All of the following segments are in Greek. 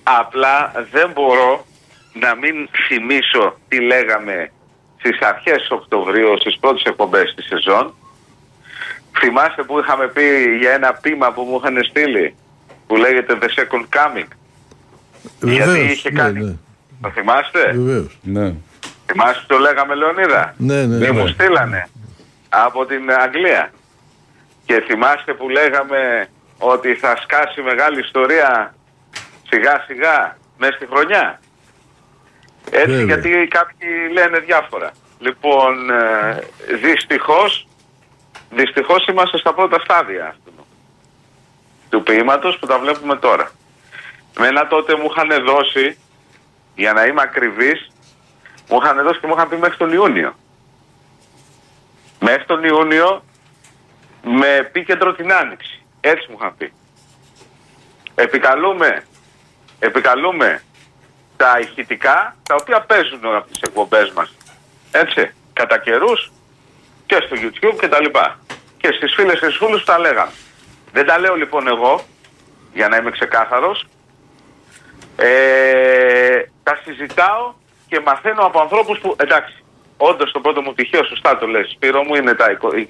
Απλά δεν μπορώ να μην θυμίσω τι λέγαμε στις αρχές Οκτωβρίου, στις πρώτες εκπομπές της σεζόν. Θυμάστε που είχαμε πει για ένα ποίημα που μου είχαν στείλει, που λέγεται The Second Coming? Βεβαίως, γιατί είχε κάνει. Ναι. Το θυμάστε? Βεβαίως. Ναι. Θυμάστε το λέγαμε, Λεωνίδα? Ναι. Μου στείλανε από την Αγγλία. Και θυμάστε που λέγαμε ότι θα σκάσει μεγάλη ιστορία σιγά σιγά μέσα στη χρονιά? Έτσι. Βέβαια. Γιατί κάποιοι λένε διάφορα. Λοιπόν, δυστυχώς είμαστε στα πρώτα στάδια του ποίηματος που τα βλέπουμε τώρα. Μένα τότε μου είχαν δώσει, για να είμαι ακριβής, μου είχαν δώσει και μου είχαν πει μέχρι τον Ιούνιο. Μέχρι τον Ιούνιο, με επίκεντρο την Άνοιξη. Έτσι μου είχαν πει. Επικαλούμε τα ηχητικά, τα οποία παίζουν από τις εκπομπές μας. Έτσι, κατά καιρούς και στο YouTube και τα λοιπά. Και στις φίλες και στους φίλους τα λέγαμε. Δεν τα λέω λοιπόν εγώ, για να είμαι ξεκάθαρος. Τα συζητάω και μαθαίνω από ανθρώπους που, εντάξει, όντως το πρώτο μου πτυχίο, σωστά το λες Σπύρο μου, είναι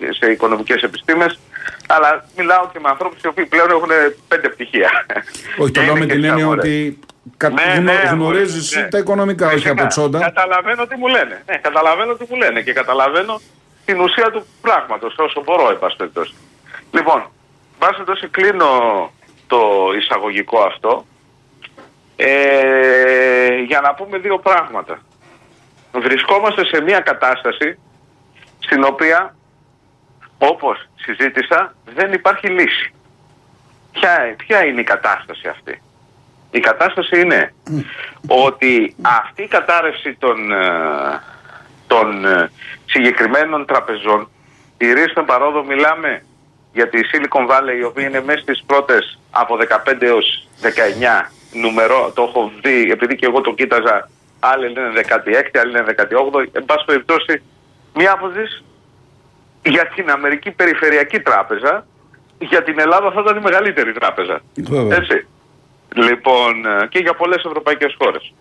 σε οικονομικές επιστήμες, αλλά μιλάω και με ανθρώπους οι οποίοι πλέον έχουν 5 πτυχία. Όχι, το λέω με την έννοια ότι γνωρίζεις τα οικονομικά, όχι από τσόντα. Καταλαβαίνω τι μου λένε. Ναι, καταλαβαίνω τι μου λένε και καταλαβαίνω την ουσία του πράγματος, όσο μπορώ, εν πάση περιπτώσει. Λοιπόν, βάσει τόσο κλείνω το εισαγωγικό αυτό, για να πούμε δύο πράγματα. Βρισκόμαστε σε μια κατάσταση στην οποία, όπως συζήτησα, δεν υπάρχει λύση. Ποια είναι η κατάσταση αυτή? Η κατάσταση είναι ότι αυτή η κατάρρευση των συγκεκριμένων τραπεζών, τηρήστε παρόδο, μιλάμε για τη Silicon Valley, η οποία είναι μέσα στις πρώτες από 15 έως 19 νούμερο, το έχω δει, επειδή και εγώ το κοίταζα, άλλοι λένε 16, άλλοι λένε 18, εν πάση περιπτώσει, μία από τις για την Αμερική Περιφερειακή Τράπεζα, για την Ελλάδα θα ήταν η μεγαλύτερη τράπεζα. Έτσι. Λοιπόν, και για πολλές ευρωπαϊκές χώρες.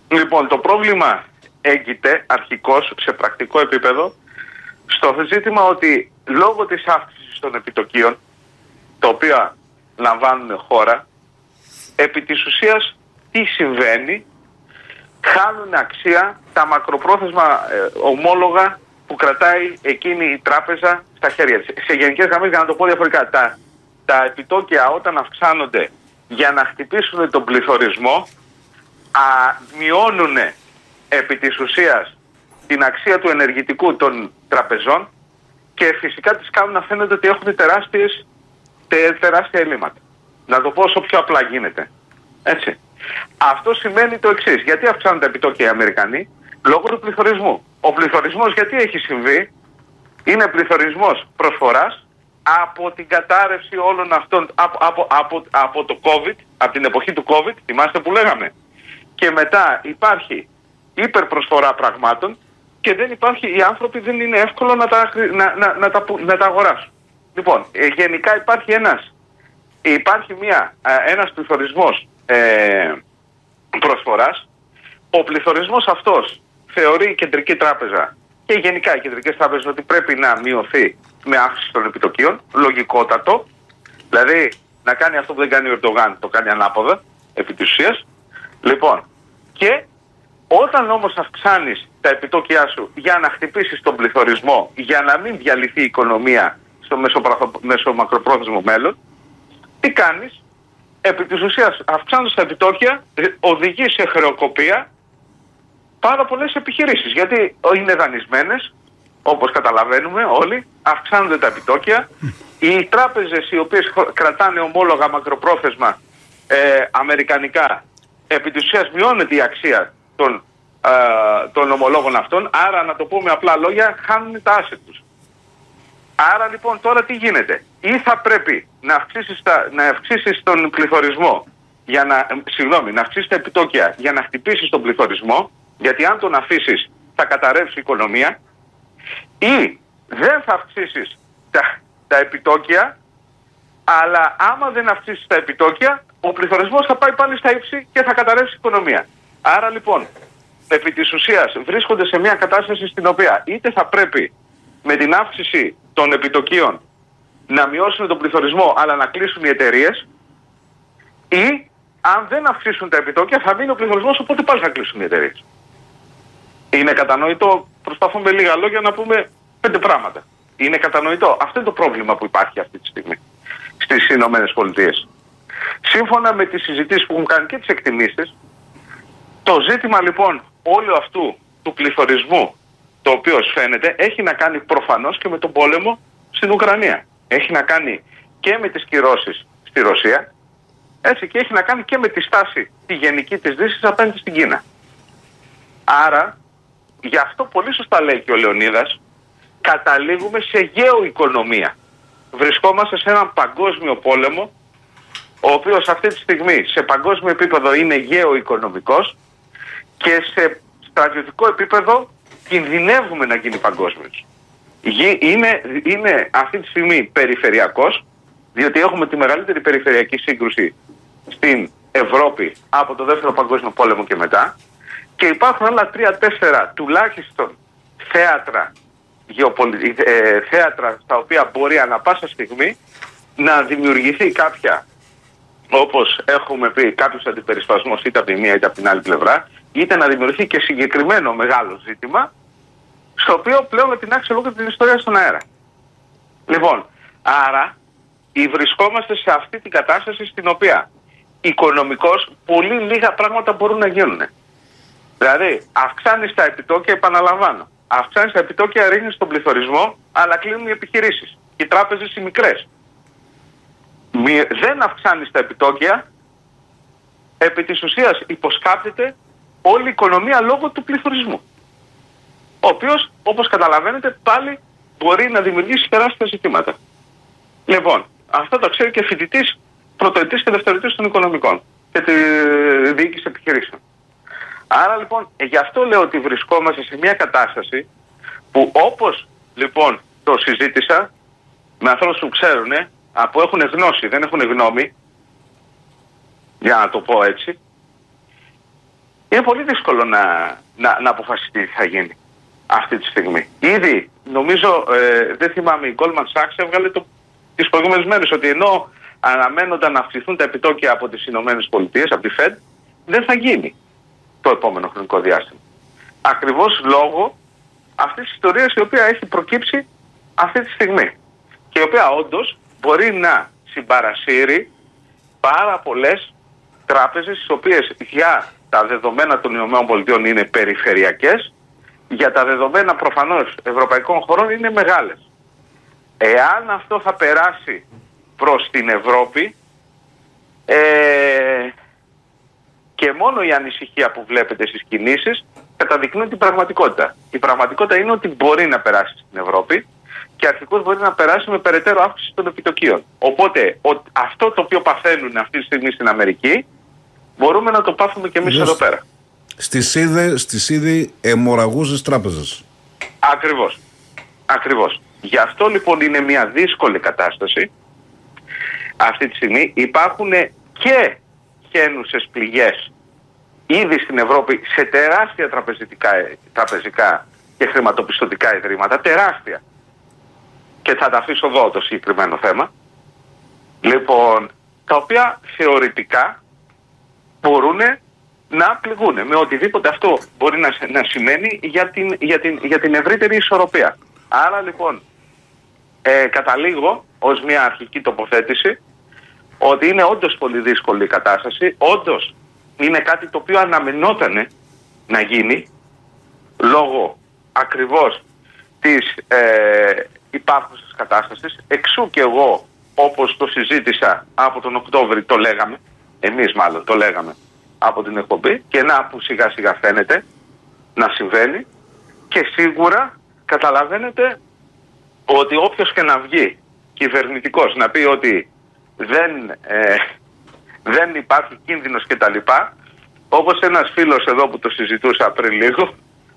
Λοιπόν, το πρόβλημα έγκυται αρχικώς σε πρακτικό επίπεδο στο ζήτημα ότι λόγω της αύξησης των επιτοκίων, τα οποία λαμβάνουν χώρα, επί της ουσίας τι συμβαίνει? Χάνουν αξία τα μακροπρόθεσμα ομόλογα που κρατάει εκείνη η τράπεζα στα χέρια της. Σε γενικές γραμμές, για να το πω διαφορετικά, τα επιτόκια όταν αυξάνονται για να χτυπήσουν τον πληθωρισμό, μειώνουν επί της ουσίας την αξία του ενεργητικού των τραπεζών και φυσικά τις κάνουν να φαίνεται ότι έχουν τεράστια ελλείμματα. Να το πω όσο πιο απλά γίνεται. Έτσι. Αυτό σημαίνει το εξής. Γιατί αυξάνουν τα επιτόκια οι Αμερικανοί? Λόγω του πληθωρισμού. Ο πληθωρισμός γιατί έχει συμβεί? Είναι πληθωρισμός προσφοράς από την κατάρρευση όλων αυτών, από το COVID, από την εποχή του COVID, θυμάστε που λέγαμε. Και μετά υπάρχει υπερπροσφορά πραγμάτων και δεν υπάρχει, οι άνθρωποι δεν είναι εύκολο να τα αγοράσουν. Λοιπόν, γενικά υπάρχει ένας πληθωρισμός προσφοράς. Ο πληθωρισμός αυτός θεωρεί η Κεντρική Τράπεζα και γενικά οι κεντρικές τράπεζες ότι πρέπει να μειωθεί με αύξηση των επιτοκίων, λογικότατο. Δηλαδή να κάνει αυτό που δεν κάνει ο Ερντογάν, το κάνει ανάποδα επί της ουσίας. Λοιπόν, και όταν όμως αυξάνεις τα επιτόκια σου για να χτυπήσεις τον πληθωρισμό, για να μην διαλυθεί η οικονομία στο μεσομακροπρόθεσμο μέλλον, τι κάνεις? Επί της ουσίας, αυξάνοντας τα επιτόκια, οδηγεί σε χρεοκοπία πάρα πολλές επιχειρήσεις. Γιατί είναι δανεισμένες, όπως καταλαβαίνουμε όλοι, αυξάνονται τα επιτόκια. Οι τράπεζες οι οποίες κρατάνε ομόλογα μακροπρόθεσμα αμερικανικά, επί της ουσίας μειώνεται η αξία των ομολόγων αυτών. Άρα, να το πούμε απλά λόγια, χάνουν τα asset τους. Άρα λοιπόν τώρα τι γίνεται? Ή θα πρέπει να αυξήσεις τον πληθωρισμό, να αυξήσεις τα επιτόκια για να χτυπήσεις τον πληθωρισμό, γιατί αν τον αφήσεις θα καταρρεύσει η οικονομία, ή δεν θα αυξήσεις τα επιτόκια, αλλά άμα δεν αυξήσεις τα επιτόκια ο πληθωρισμός θα πάει πάλι στα ύψη και θα καταρρεύσει η οικονομία. Άρα λοιπόν, επί της ουσίας βρίσκονται σε μια κατάσταση στην οποία είτε θα πρέπει με την αύξηση των επιτοκίων να μειώσουν τον πληθωρισμό αλλά να κλείσουν οι εταιρείες, ή αν δεν αυξήσουν τα επιτόκια θα μείνει ο πληθωρισμός, οπότε πάλι θα κλείσουν οι εταιρείες. Είναι κατανοητό? Προσπαθώ με λίγα λόγια να πούμε 5 πράγματα. Είναι κατανοητό? Αυτό είναι το πρόβλημα που υπάρχει αυτή τη στιγμή στις Ηνωμένες Πολιτείες. Σύμφωνα με τις συζητήσεις που έχουν κάνει και τις εκτιμήσεις, το ζήτημα λοιπόν όλου αυτού του πληθωρισμού, το οποίο φαίνεται, έχει να κάνει προφανώς και με τον πόλεμο στην Ουκρανία. Έχει να κάνει και με τις κυρώσεις στη Ρωσία, έτσι, και έχει να κάνει και με τη στάση τη γενική της Δύσης απέναντι στην Κίνα. Άρα, γι' αυτό πολύ σωστά λέει και ο Λεωνίδας, καταλήγουμε σε γεωοικονομία. Βρισκόμαστε σε έναν παγκόσμιο πόλεμο, ο οποίος αυτή τη στιγμή σε παγκόσμιο επίπεδο είναι γεωοικονομικός και σε στρατιωτικό επίπεδο κινδυνεύουμε να γίνει παγκόσμιος. Είναι αυτή τη στιγμή περιφερειακός, διότι έχουμε τη μεγαλύτερη περιφερειακή σύγκρουση στην Ευρώπη από το Δεύτερο Παγκόσμιο Πόλεμο και μετά, και υπάρχουν άλλα 3-4 τουλάχιστον θέατρα στα οποία μπορεί ανα πάσα στιγμή να δημιουργηθεί κάποια, όπως έχουμε πει, κάποιος αντιπερισπασμός είτε από τη μία είτε από την άλλη πλευρά, είτε να δημιουργηθεί και συγκεκριμένο μεγάλο ζήτημα, στο οποίο πλέον με την άξιο λόγω την ιστορία στον αέρα. Λοιπόν, άρα βρισκόμαστε σε αυτή την κατάσταση στην οποία οικονομικώς πολύ λίγα πράγματα μπορούν να γίνουν. Δηλαδή, αυξάνεις τα επιτόκια, επαναλαμβάνω. Αυξάνεις τα επιτόκια, ρίχνεις τον πληθωρισμό, αλλά κλείνουν οι επιχειρήσεις. Οι τράπεζες οι μικρές. Δεν αυξάνεις τα επιτόκια, επί της ουσίας υποσκάπτεται όλη η οικονομία λόγω του πληθωρισμού. Ο οποίος, όπως καταλαβαίνετε, πάλι μπορεί να δημιουργήσει τεράστια ζητήματα. Λοιπόν, αυτό το ξέρει και φοιτητής πρωτοετής και δευτεροετής των οικονομικών και τη διοίκηση επιχειρήσεων. Άρα λοιπόν, γι' αυτό λέω ότι βρισκόμαστε σε μια κατάσταση που, όπως λοιπόν το συζήτησα με ανθρώπους που ξέρουν, που έχουν γνώση, δεν έχουν γνώμη, για να το πω έτσι, είναι πολύ δύσκολο να αποφασιστεί τι θα γίνει αυτή τη στιγμή. Ήδη, νομίζω, δεν θυμάμαι, η Goldman Sachs έβγαλε τις προηγούμενες μέρες ότι ενώ αναμένονταν να αυξηθούν τα επιτόκια από τις Ηνωμένες Πολιτείες, από τη Fed, δεν θα γίνει το επόμενο χρονικό διάστημα. Ακριβώς λόγω αυτής της ιστορίας η οποία έχει προκύψει αυτή τη στιγμή και η οποία όντως μπορεί να συμπαρασύρει πάρα πολλές τράπεζες, τις οποίες για τα δεδομένα των ΗΠΑ είναι περιφερειακές, για τα δεδομένα προφανώς ευρωπαϊκών χωρών είναι μεγάλες. Εάν αυτό θα περάσει προς την Ευρώπη, και μόνο η ανησυχία που βλέπετε στις κινήσεις καταδεικνύουν την πραγματικότητα. Η πραγματικότητα είναι ότι μπορεί να περάσει στην Ευρώπη και αρχικώς μπορεί να περάσει με περαιτέρω αύξηση των επιτοκίων. Οπότε αυτό το οποίο παθαίνουν αυτή τη στιγμή στην Αμερική μπορούμε να το πάθουμε και εμείς εδώ πέρα. Στις ήδη αιμορραγούσες τράπεζες. Ακριβώς. Γι' αυτό λοιπόν είναι μια δύσκολη κατάσταση. Αυτή τη στιγμή υπάρχουν και χαίνουσες πληγές ήδη στην Ευρώπη σε τεράστια τραπεζικά και χρηματοπιστωτικά ιδρύματα, τεράστια. Και θα τα αφήσω εδώ το συγκεκριμένο θέμα. Λοιπόν, τα οποία θεωρητικά μπορούν να πληγούν με οτιδήποτε αυτό μπορεί να σημαίνει για την ευρύτερη ισορροπία. Άρα λοιπόν καταλήγω ως μια αρχική τοποθέτηση ότι είναι όντως πολύ δύσκολη η κατάσταση, όντως είναι κάτι το οποίο αναμενόταν να γίνει λόγω ακριβώς της υπάρχουσας κατάστασης. Εξού και εγώ, όπως το συζήτησα από τον Οκτώβρη, το λέγαμε, εμείς μάλλον το λέγαμε από την εκπομπή, και να που σιγά σιγά φαίνεται να συμβαίνει, και σίγουρα καταλαβαίνετε ότι όποιος και να βγει κυβερνητικός να πει ότι δεν υπάρχει κίνδυνος κτλ. Όπως ένας φίλος εδώ που το συζητούσα πριν λίγο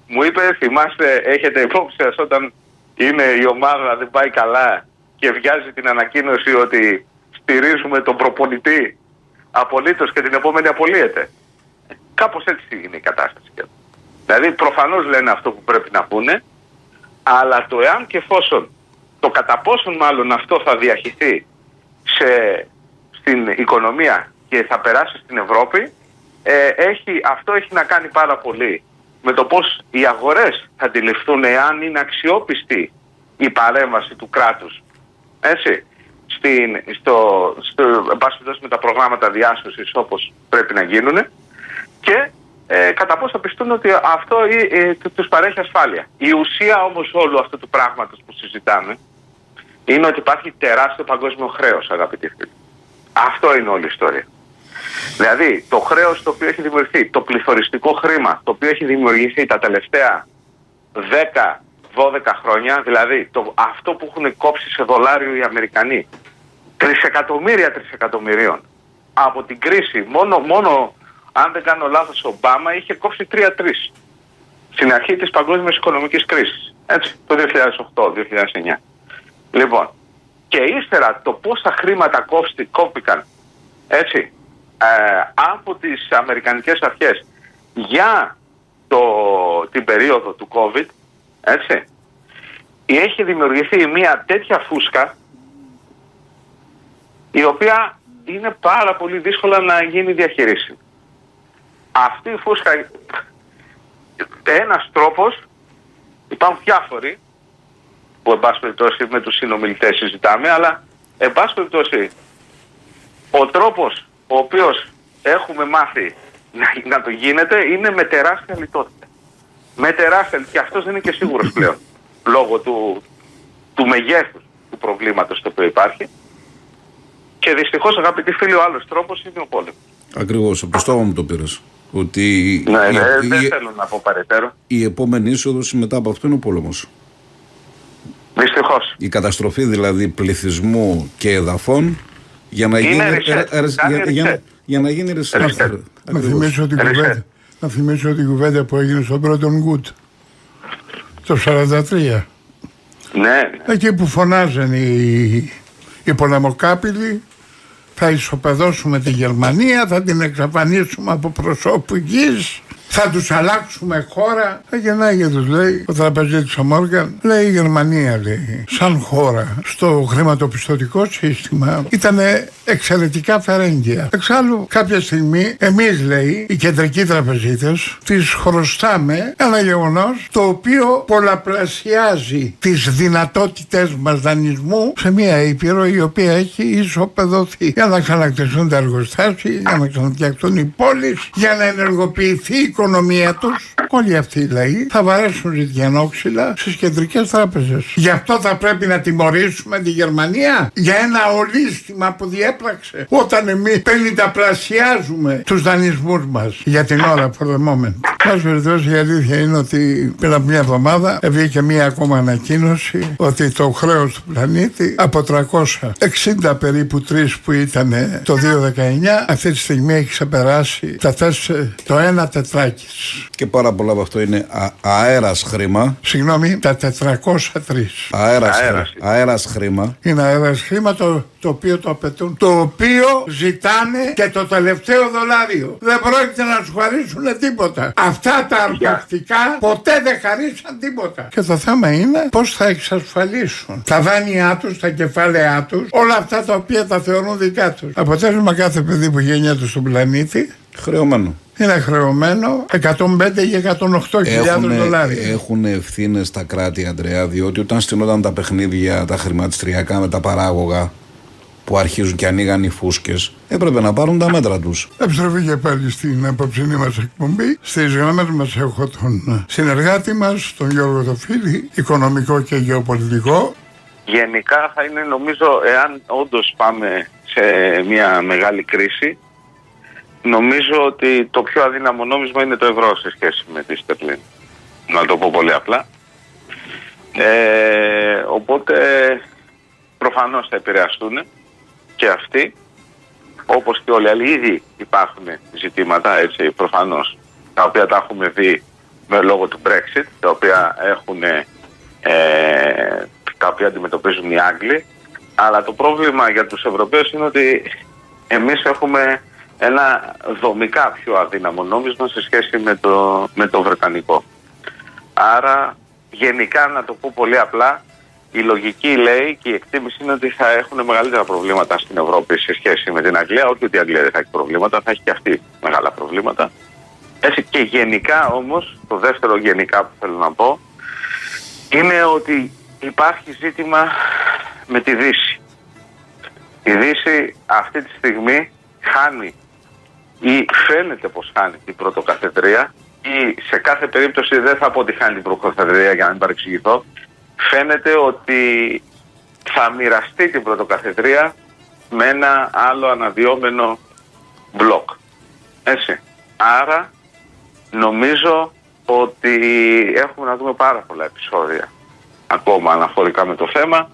μου είπε, θυμάστε, έχετε υπόψη σας όταν είναι η ομάδα δεν πάει καλά και βγάζει την ανακοίνωση ότι στηρίζουμε τον προπονητή απολύτως και την επόμενη απολύεται. Κάπως έτσι είναι η κατάσταση. Δηλαδή προφανώς λένε αυτό που πρέπει να πούνε, αλλά το εάν και εφόσον, το κατά πόσον μάλλον αυτό θα διαχυθεί στην οικονομία και θα περάσει στην Ευρώπη, αυτό έχει να κάνει πάρα πολύ με το πώς οι αγορές θα αντιληφθούν εάν είναι αξιόπιστη η παρέμβαση του κράτους, έτσι, με τα προγράμματα διάσωσης όπως πρέπει να γίνουν, και κατά πώς θα πιστούν ότι αυτό τους παρέχει ασφάλεια. Η ουσία όμως όλου αυτού του πράγματος που συζητάμε είναι ότι υπάρχει τεράστιο παγκόσμιο χρέος, αγαπητοί φίλοι. Αυτό είναι όλη η ιστορία. Δηλαδή το χρέος το οποίο έχει δημιουργηθεί, το πληθωριστικό χρήμα το οποίο έχει δημιουργηθεί τα τελευταία 10-12 χρόνια, δηλαδή αυτό που έχουν κόψει σε δολάριο οι Αμερικανοί, τρισεκατομμυρίων από την κρίση, μόνο αν δεν κάνω λάθος, ο Ομπάμα είχε κόψει 3-3 στην αρχή της παγκόσμιας οικονομικής κρίσης, έτσι, το 2008-2009. Λοιπόν, και ύστερα το πόσα χρήματα κόπηκαν, έτσι, από τις αμερικανικές αρχές για την περίοδο του COVID, έτσι, έχει δημιουργηθεί μια τέτοια φούσκα η οποία είναι πάρα πολύ δύσκολα να γίνει διαχειρίσιμη. Αυτή η φούσκα, ένας τρόπος, υπάρχουν διάφοροι που εν πάση περιπτώσει με τους συνομιλητές συζητάμε, αλλά εν πάση περιπτώσει ο τρόπος ο οποίος έχουμε μάθει να το γίνεται είναι με τεράστια λιτότητα. Με τεράστια, και αυτός δεν είναι και σίγουρος πλέον λόγω του μεγέθους του προβλήματος το οποίο υπάρχει. Και δυστυχώς, αγαπητοί φίλοι, ο άλλος τρόπος είναι ο πόλεμος. Ακριβώς, από το στόμα μου το πήρες. Ότι δεν θέλω να πω παρετέρω. Η επόμενη είσοδος μετά από αυτό είναι ο πόλεμος. Δυστυχώς. Η καταστροφή δηλαδή πληθυσμού και εδαφών για να γίνει ρεσέτ. Να θυμίσω την κουβέντα που έγινε στον πρώτον Γκουτ το 1943. Ναι. Εκεί που φωνάζαν οι πολεμοκάπηλοι, θα ισοπεδώσουμε τη Γερμανία, θα την εξαφανίσουμε από προσώπου γης, θα τους αλλάξουμε χώρα. Γεννάει και τους λέει ο τραπεζίτης ο Μόργαν, λέει η Γερμανία, λέει, σαν χώρα στο χρηματοπιστωτικό σύστημα ήταν εξαιρετικά φερέγγια. Εξάλλου κάποια στιγμή εμείς, λέει, οι κεντρικοί τραπεζίτες τις χρωστάμε ένα γεγονός το οποίο πολλαπλασιάζει τις δυνατότητες μας δανεισμού σε μια ήπειρο η οποία έχει ισοπεδωθεί, για να ξανακτηθούν τα εργοστάσια, για να ξαναφτιαχτούν οι πόλεις, για να ενεργοποιηθεί η οικονομία τους. Όλοι αυτοί οι λαοί θα βαρέσουν ζητιανόξυλα στις κεντρικές τράπεζες. Γι' αυτό θα πρέπει να τιμωρήσουμε τη Γερμανία για ένα ολίσθημα που διέπραξε, όταν εμείς 50πλασιάζουμε τους δανεισμούς μας για την ώρα, for the moment. Μας περιπτώσει, η αλήθεια είναι ότι πριν από μια εβδομάδα βγήκε μια ακόμα ανακοίνωση ότι το χρέος του πλανήτη από 360 περίπου 3 που ήταν το 2019 αυτή τη στιγμή έχει ξεπεράσει το 1 τετράκις. Και πάρα πολλά από αυτό είναι αέρας χρήμα. Συγγνώμη, τα 403. Αέρας χρήμα. Είναι αέρας χρήμα το οποίο το απαιτούν, το οποίο ζητάνε και το τελευταίο δολάριο. Δεν πρόκειται να σου χαρίσουν τίποτα. Αυτά τα αρπακτικά ποτέ δεν χαρίσαν τίποτα. Και το θέμα είναι πώς θα εξασφαλίσουν τα δάνειά τους, τα κεφάλαιά τους, όλα αυτά τα οποία τα θεωρούν δικά τους. Αποτέλεσμα, κάθε παιδί που γεννιέται στον πλανήτη χρεωμένο. Είναι χρεωμένο 105 ή 108.000 δολάρια. Έχουν ευθύνες τα κράτη, Αντρέα, διότι όταν στυνόταν τα παιχνίδια, τα χρηματιστηριακά με τα παράγωγα που αρχίζουν και ανοίγαν οι φούσκες, έπρεπε να πάρουν τα μέτρα τους. Επιστροφή και πάλι στην απόψινή μας εκπομπή. Στις γραμμές μας έχω τον συνεργάτη μας, τον Γιώργο Τοφίλη, οικονομικό και γεωπολιτικό. Γενικά θα είναι, νομίζω, εάν όντως πάμε σε μια μεγάλη κρίση, νομίζω ότι το πιο αδύναμο νόμισμα είναι το ευρώ σε σχέση με τη στερλίνη. Να το πω πολύ απλά. Οπότε προφανώς θα επηρεαστούν και αυτοί, όπως και όλοι. Αλλά ήδη υπάρχουν ζητήματα, έτσι, προφανώς, τα οποία τα έχουμε δει λόγω του Brexit, τα οποία τα οποία αντιμετωπίζουν οι Άγγλοι. Αλλά το πρόβλημα για τους Ευρωπαίους είναι ότι εμείς έχουμε ένα δομικά πιο αδύναμο νόμισμα σε σχέση με το βρετανικό. Άρα γενικά, να το πω πολύ απλά, η λογική λέει και η εκτίμηση είναι ότι θα έχουν μεγαλύτερα προβλήματα στην Ευρώπη σε σχέση με την Αγγλία. Όχι ότι η Αγγλία δεν θα έχει προβλήματα, θα έχει και αυτή μεγάλα προβλήματα. Έτσι, και γενικά όμως, το δεύτερο γενικά που θέλω να πω, είναι ότι υπάρχει ζήτημα με τη Δύση. Η Δύση αυτή τη στιγμή χάνει ή φαίνεται πως χάνει την πρωτοκαθεδρία, ή σε κάθε περίπτωση δεν θα πω ότι χάνει την πρωτοκαθεδρία για να μην παρεξηγηθώ. Φαίνεται ότι θα μοιραστεί την πρωτοκαθεδρία με ένα άλλο αναδυόμενο μπλοκ. Έτσι. Άρα νομίζω ότι έχουμε να δούμε πάρα πολλά επεισόδια ακόμα αναφορικά με το θέμα.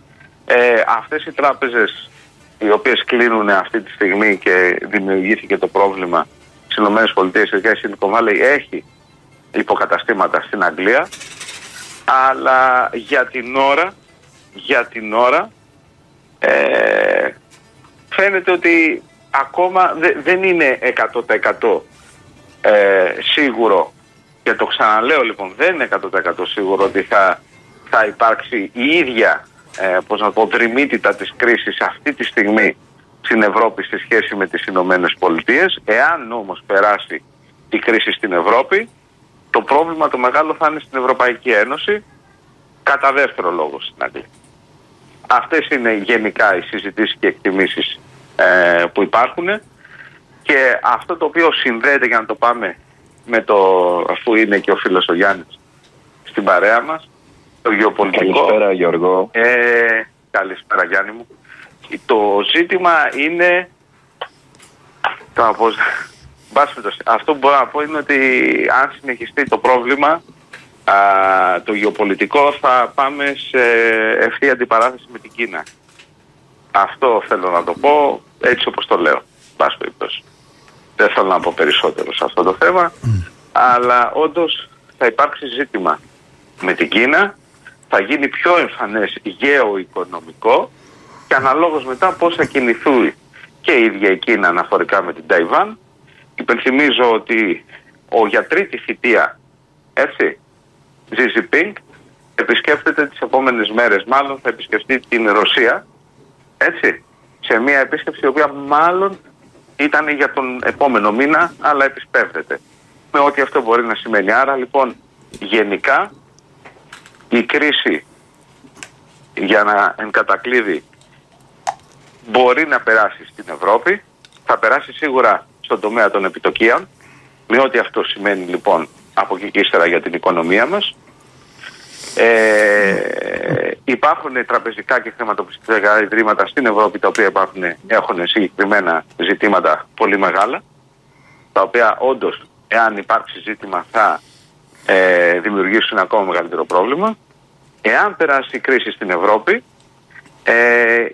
Αυτές οι τράπεζες οι οποίες κλείνουν αυτή τη στιγμή και δημιουργήθηκε το πρόβλημα στις ΗΠΑ, η Silicon Valley έχει υποκαταστήματα στην Αγγλία, αλλά για την ώρα φαίνεται ότι ακόμα δεν είναι 100% σίγουρο, και το ξαναλέω λοιπόν, δεν είναι 100% σίγουρο ότι θα υπάρξει η ίδια δρυμύτητα της κρίσης αυτή τη στιγμή στην Ευρώπη σε σχέση με τις Ηνωμένες Πολιτείες. Εάν όμως περάσει η κρίση στην Ευρώπη, το πρόβλημα το μεγάλο θα είναι στην Ευρωπαϊκή Ένωση, κατά δεύτερο λόγο στην Αγγλία. Αυτές είναι γενικά οι συζητήσεις και εκτιμήσεις που υπάρχουν, και αυτό το οποίο συνδέεται, για να το πάμε με το, αφού είναι και ο φίλος ο Γιάννης στην παρέα μας, το γεωπολιτικό. Καλησπέρα Γιώργο. Καλησπέρα Γιάννη μου. Το ζήτημα είναι αυτό που μπορώ να πω είναι ότι αν συνεχιστεί το πρόβλημα το γεωπολιτικό, θα πάμε σε ευθεία αντιπαράθεση με την Κίνα. Αυτό θέλω να το πω έτσι όπως το λέω. Δεν θέλω να πω περισσότερο σε αυτό το θέμα, αλλά όντως θα υπάρξει ζήτημα με την Κίνα, θα γίνει πιο εμφανές γεωοικονομικό, και αναλόγως μετά πώς θα κινηθούν και η ίδια η Κίνα αναφορικά με την Ταϊβάν. Υπενθυμίζω ότι για τρίτη θητεία, έτσι, Xi Jinping επισκέπτεται τις επόμενες μέρες, μάλλον θα επισκεφτεί την Ρωσία, έτσι, σε μια επίσκεψη η οποία μάλλον ήταν για τον επόμενο μήνα, αλλά επισπεύδεται, με ό,τι αυτό μπορεί να σημαίνει. Άρα λοιπόν γενικά η κρίση, για να εγκατακλείδει, μπορεί να περάσει στην Ευρώπη, θα περάσει σίγουρα στον τομέα των επιτοκίων, με ό,τι αυτό σημαίνει λοιπόν από εκεί και ύστερα για την οικονομία μας. Υπάρχουν τραπεζικά και χρηματοπιστωτικά ιδρύματα στην Ευρώπη τα οποία έχουν συγκεκριμένα ζητήματα πολύ μεγάλα, τα οποία όντως, εάν υπάρξει ζήτημα, θα δημιουργήσουν ακόμα μεγαλύτερο πρόβλημα. Εάν περάσει η κρίση στην Ευρώπη,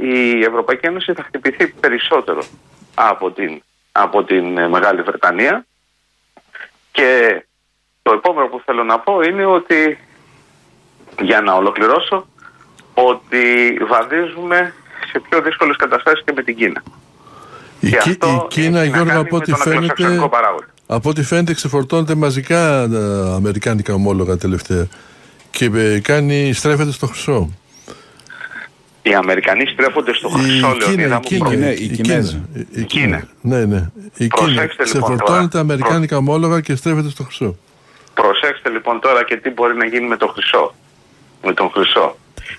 η Ευρωπαϊκή Ένωση θα χτυπηθεί περισσότερο από την Μεγάλη Βρετανία, και το επόμενο που θέλω να πω είναι ότι, για να ολοκληρώσω, ότι βαδίζουμε σε πιο δύσκολες καταστάσεις και με την Κίνα. Η Κίνα, Γιώργο, από ό,τι φαίνεται ξεφορτώνεται μαζικά αμερικάνικα ομόλογα τελευταία και στρέφεται στο χρυσό. Οι Αμερικανοί στρέφονται στο χρυσό, Λεωνίδα μου. Η Κίνα. Ναι. Η Κίνα ξεφορτώνεται αμερικάνικα ομόλογα και στρέφεται στο χρυσό. Προσέξτε λοιπόν τώρα και τι μπορεί να γίνει με τον χρυσό.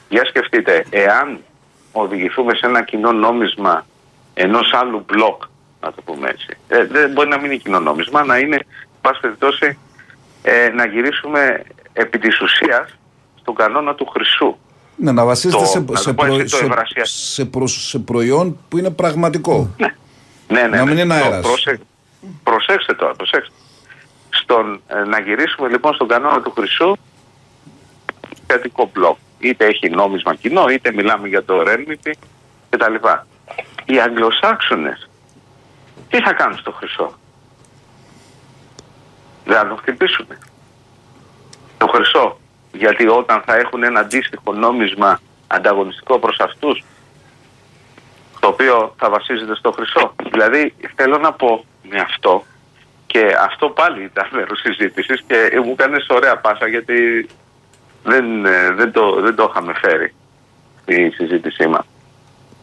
Για σκεφτείτε, εάν οδηγηθούμε σε ένα κοινό νόμισμα ενός άλλου μπλοκ, να το πούμε έτσι, δεν μπορεί να μην είναι κοινό νόμισμα, να είναι, πάση περιπτώσει, να γυρίσουμε επί της ουσίας στον κανόνα του χρυσού. Ναι, να βασίζεται σε προϊόν που είναι πραγματικό. Ναι. Να μην είναι αέρας. Προσέξτε τώρα, να γυρίσουμε λοιπόν στον κανόνα του χρυσού, θετικό μπλοκ. Είτε έχει νόμισμα κοινό, είτε μιλάμε για το ρένμιτι κτλ. Οι Αγγλοσάξονες τι θα κάνουν στο χρυσό? Δεν θα το χτυπήσουν το χρυσό, γιατί όταν θα έχουν ένα αντίστοιχο νόμισμα ανταγωνιστικό προς αυτούς, το οποίο θα βασίζεται στο χρυσό. Δηλαδή θέλω να πω με αυτό, και αυτό πάλι ήταν μέρος συζήτησης και μου κάνεις ωραία πάσα, γιατί δεν το είχαμε φέρει στη συζήτησή μας.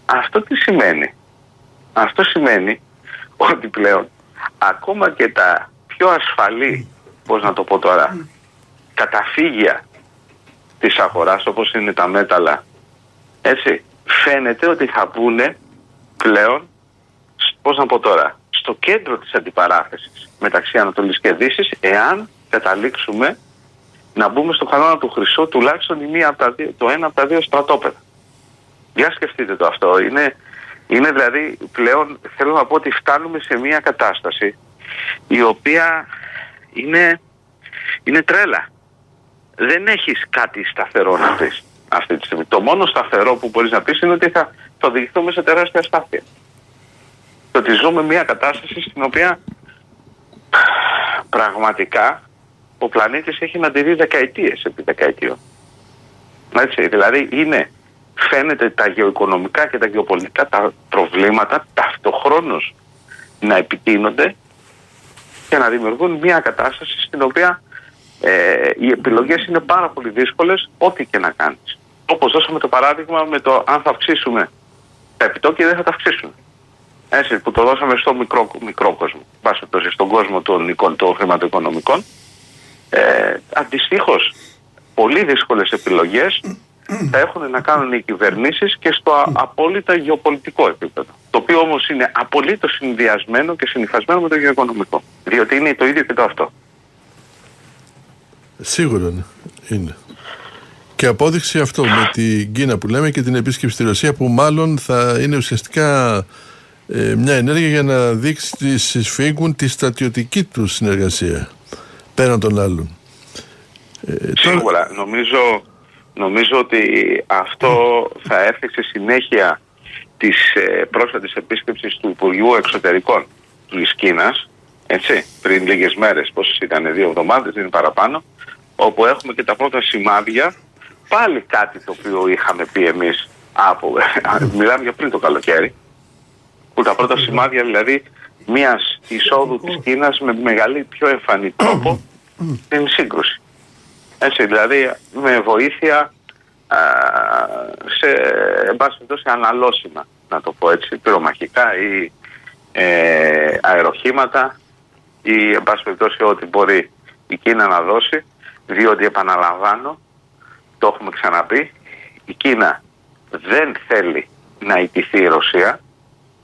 Αυτό τι σημαίνει? Αυτό σημαίνει ότι πλέον ακόμα και τα πιο ασφαλή, πώς να το πω τώρα, καταφύγια της αγοράς, όπως είναι τα μέταλλα, έτσι, φαίνεται ότι θα μπουν πλέον, πώς να πω τώρα, στο κέντρο της αντιπαράθεσης μεταξύ Ανατολής και Δύσης, εάν καταλήξουμε να μπούμε στο κανόνα του Χρυσού, τουλάχιστον το ένα από τα δύο στρατόπεδα. Για σκεφτείτε το αυτό. Είναι δηλαδή πλέον, θέλω να πω ότι φτάνουμε σε μια κατάσταση η οποία είναι τρέλα. Δεν έχεις κάτι σταθερό να πεις αυτή τη στιγμή. Το μόνο σταθερό που μπορείς να πεις είναι ότι θα οδηγηθούμε σε τεράστια αστάθεια. Το ότι ζούμε μια κατάσταση στην οποία πραγματικά ο πλανήτης έχει να τη δει δεκαετίες επί δεκαετιών. Έτσι, δηλαδή φαίνεται τα γεωοικονομικά και τα γεωπολιτικά τα προβλήματα ταυτοχρόνως να επιτείνονται και να δημιουργούν μια κατάσταση στην οποία οι επιλογές είναι πάρα πολύ δύσκολες, ό,τι και να κάνεις. Όπως δώσαμε το παράδειγμα με το αν θα αυξήσουμε τα επιτόκια ή δεν θα τα αυξήσουμε. Έτσι, που το δώσαμε στο μικρό κόσμο, στον κόσμο των χρηματοοικονομικών. Αντιστοίχως, πολύ δύσκολες επιλογές θα έχουν να κάνουν οι κυβερνήσεις και στο απόλυτα γεωπολιτικό επίπεδο. Το οποίο όμως είναι απολύτως συνδυασμένο και συνυφασμένο με το γεωοικονομικό. Διότι είναι το ίδιο και το αυτό. Σίγουρα είναι. Και απόδειξη αυτό με την Κίνα που λέμε και την επίσκεψη στη Ρωσία, που μάλλον θα είναι ουσιαστικά μια ενέργεια για να δείξει ότι συσφίγγουν τη στρατιωτική του συνεργασία πέραν των άλλων. Σίγουρα. Νομίζω ότι αυτό θα έρθει σε συνέχεια της πρόσφατης επίσκεψης του Υπουργού Εξωτερικών της Κίνας, έτσι, πριν λίγες μέρες, πόσες ήταν, 2 εβδομάδες, δεν είναι παραπάνω, όπου έχουμε και τα πρώτα σημάδια, πάλι κάτι το οποίο είχαμε πει εμείς μιλάμε για πριν το καλοκαίρι, που τα πρώτα σημάδια δηλαδή μιας εισόδου της Κίνας με πιο εμφανή τρόπο στην σύγκρουση. Έτσι, δηλαδή με βοήθεια σε αναλώσιμα, να το πω έτσι, πυρομαχικά ή αεροχήματα ή εν πάση περιπτώσει ό,τι μπορεί η Κίνα να δώσει, διότι επαναλαμβάνω, το έχουμε ξαναπεί, η Κίνα δεν θέλει να ιτηθεί η Ρωσία,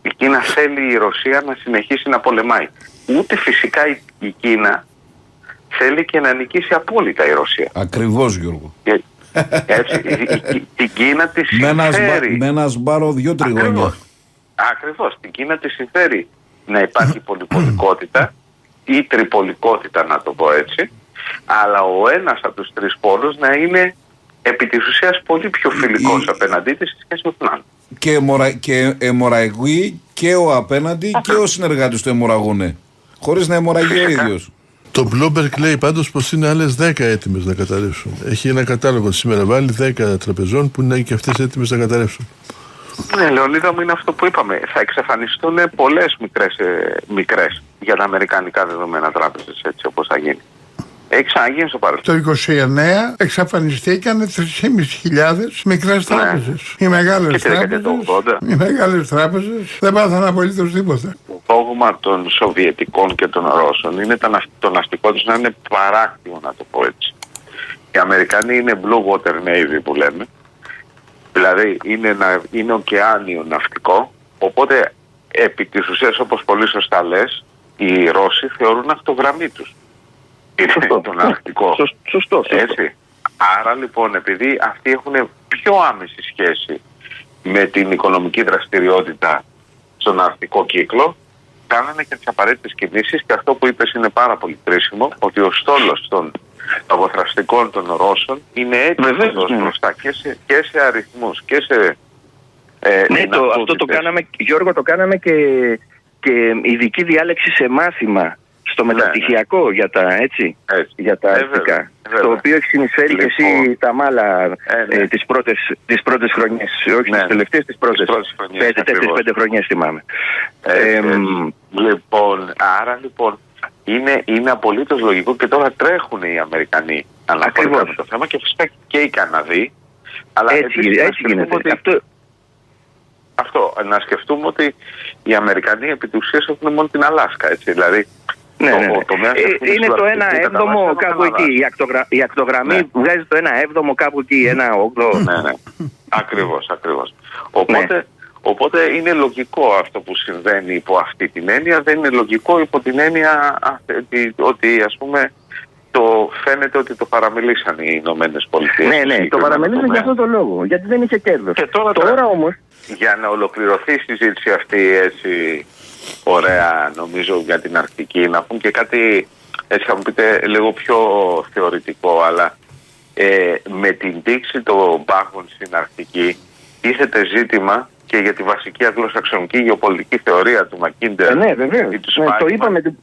η Κίνα θέλει η Ρωσία να συνεχίσει να πολεμάει. Ούτε φυσικά η Κίνα θέλει και να νικήσει απόλυτα η Ρωσία. Ακριβώς, Γιώργο. Έτσι, την Κίνα τη συμφέρει. Με ένα σπάρο 2 τριγώνια. Ακριβώς. Την Κίνα τη συμφέρει να υπάρχει πολυπολικότητα ή τριπολικότητα, να το πω έτσι, αλλά ο ένας από τους τρεις πόλους να είναι επί της ουσίας πολύ πιο φιλικός απέναντί της σε σχέση με τον άλλο. Και αιμορραγεί και ο απέναντι και ο συνεργάτης του αιμορραγούνε, χωρίς να αιμορραγεί ο ίδιος. Το Bloomberg λέει πάντως πως είναι άλλες 10 έτοιμες να καταρρεύσουν. Έχει ένα κατάλογο σήμερα, βάλει 10 τραπεζών που είναι και αυτές έτοιμες να καταρρεύσουν. Ναι, Λεωνίδα μου, είναι αυτό που είπαμε. Θα εξαφανιστούν πολλές μικρές για τα αμερικανικά δεδομένα τράπεζες, έτσι όπως θα γίνει. Έχει ξαναγίνει στο παρελθόν. Το 29 εξαφανιστήκαν 3.500 μικρές τράπεζες. Οι μεγάλες τράπεζες δεν πάθαν απολύτως τίποτα. Το δόγμα των Σοβιετικών και των Ρώσων είναι το ναυτικό τους να είναι παράκτιο, να το πω έτσι. Οι Αμερικανοί είναι blue water navy που λέμε. Δηλαδή είναι ωκεάνιο ναυτικό. Οπότε επί της ουσίας, όπως πολύ σωστά λες, οι Ρώσοι θεωρούν αυτογραμμή τους. Είναι το ναυτικό. Σωστό. Έτσι. Άρα λοιπόν, επειδή αυτοί έχουν πιο άμεση σχέση με την οικονομική δραστηριότητα στον ναυτικό κύκλο, κάνανε και τις απαραίτητες κινήσεις, και αυτό που είπες είναι πάρα πολύ κρίσιμο, ότι ο στόλος των αποθραστικών των Ρώσων είναι έτοιμος μπροστά και σε αριθμούς και σε... Ναι, αυτό το κάναμε, Γιώργο, το κάναμε και ειδική διάλεξη σε μάθημα στο μεταπτυχιακό για τα, για τα Αρκτικά, το οποίο έχει συνεισφέρει και εσύ τα μάλα τις πρώτες χρονιές, όχι τις τελευταίες, τις πρώτες 4-5 χρονιές θυμάμαι. Άρα είναι απολύτως λογικό και τώρα τρέχουν οι Αμερικανοί αναφορικά με το θέμα και φυσικά και οι Καναδοί. Αλλά έτσι γίνεται. Αυτό, να σκεφτούμε ότι οι Αμερικανοί επί της ουσίας έχουν μόνο την Αλάσκα, έτσι, δηλαδή είναι το 1/7 κάπου εκεί, η ακτογραμμή βγάζει το 1/7 κάπου εκεί, 1/8. Ναι, ακριβώς. Οπότε είναι λογικό αυτό που συμβαίνει υπό αυτή την έννοια, δεν είναι λογικό υπό την έννοια ότι ας πούμε φαίνεται ότι το παραμελήσαν οι Ηνωμένες Πολιτείες. Ναι, το παραμελήσαν για αυτό το λόγο, γιατί δεν είχε κέρδος. Και τώρα όμως, για να ολοκληρωθεί η συζήτηση αυτή έτσι ωραία, νομίζω, για την Αρκτική, να πούμε και κάτι, έτσι θα μου πείτε, λίγο πιο θεωρητικό, αλλά με την τήξη των πάγων στην Αρκτική τίθεται ζήτημα και για τη βασική αγγλοσαξονική γεωπολιτική θεωρία του Μακίντερ. Ναι, βεβαίως. Το είπαμε.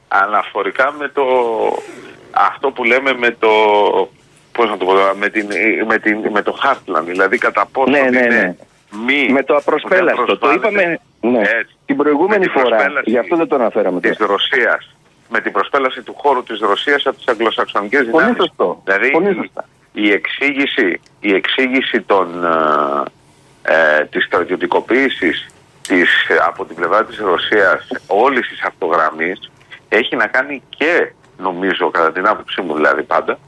Αναφορικά με αυτό που λέμε με το, πώς να το πω, με το Heartland, δηλαδή κατά πόσο είναι με το απροσπέλαστο. Το είπαμε την προηγούμενη φορά, γι' αυτό δεν το αναφέραμε. Της Ρωσίας, με την προσπέλαση του χώρου της Ρωσίας από τις αγγλοσαξονικές δυνάμεις. Πολύ σωστό. Δηλαδή η εξήγηση της στρατιωτικοποίησης από την πλευρά της Ρωσίας όλης της αυτογραμμής έχει να κάνει και, νομίζω, κατά την άποψή μου δηλαδή πάντα,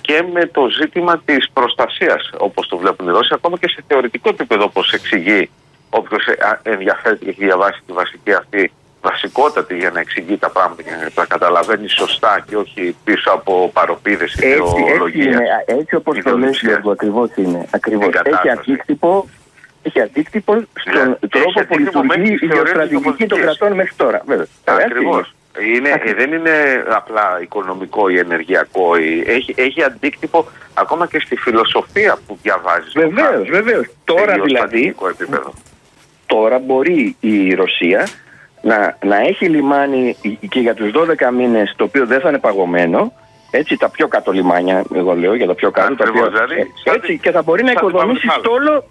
και με το ζήτημα της προστασίας, όπως το βλέπουν οι Ρώσοι, ακόμα και σε θεωρητικό επίπεδο, όπως εξηγεί όποιος ενδιαφέρεται και έχει διαβάσει τη βασική αυτή βασικότατη για να εξηγεί τα πράγματα και να τα καταλαβαίνει σωστά και όχι πίσω από παροπίδες ιδεολογίας. Έτσι όπως το λες, ακριβώς είναι. Έχει αντίκτυπο στον τρόπο που λειτουργεί η γεωστρατηγική των κρατών μέχρι τώρα. Ακριβώς. Δεν είναι απλά οικονομικό ή ενεργειακό. Έχει αντίκτυπο ακόμα και στη φιλοσοφία που διαβάζεις. Βεβαίως. Τώρα δηλαδή, τώρα μπορεί η Ρωσία να έχει λιμάνι και για τους 12 μήνες, το οποίο δεν θα είναι παγωμένο, έτσι, τα πιο κάτω λιμάνια, εγώ λέω, για τα πιο κάτω, έτσι, και θα μπορεί να οικοδομήσει στόλο.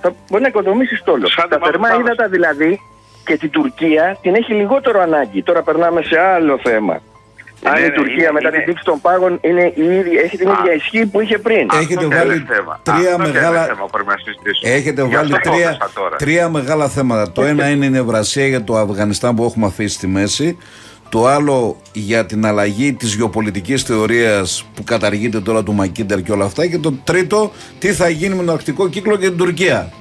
Θα μπορεί να οικοδομήσει στόλο. Τα θερμά ύδατα δηλαδή και την Τουρκία την έχει λιγότερο ανάγκη. Τώρα περνάμε σε άλλο θέμα. Αν η Τουρκία μετά την τήξη των πάγων έχει την ίδια ισχύ που είχε πριν. Έχετε βάλει τρία μεγάλα θέματα. Το ένα είναι η Ευρασία για το Αφγανιστάν που έχουμε αφήσει στη μέση. Το άλλο για την αλλαγή της γεωπολιτικής θεωρίας που καταργείται τώρα του Μακίντερ και όλα αυτά. Και το τρίτο, τι θα γίνει με τον Αρκτικό κύκλο και την Τουρκία.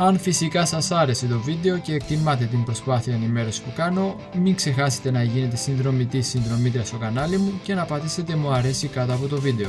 Αν φυσικά σας άρεσε το βίντεο και εκτιμάτε την προσπάθεια ενημέρωση που κάνω, μην ξεχάσετε να γίνετε συνδρομητής/συνδρομήτρια στο κανάλι μου και να πατήσετε μου αρέσει κάτω από το βίντεο.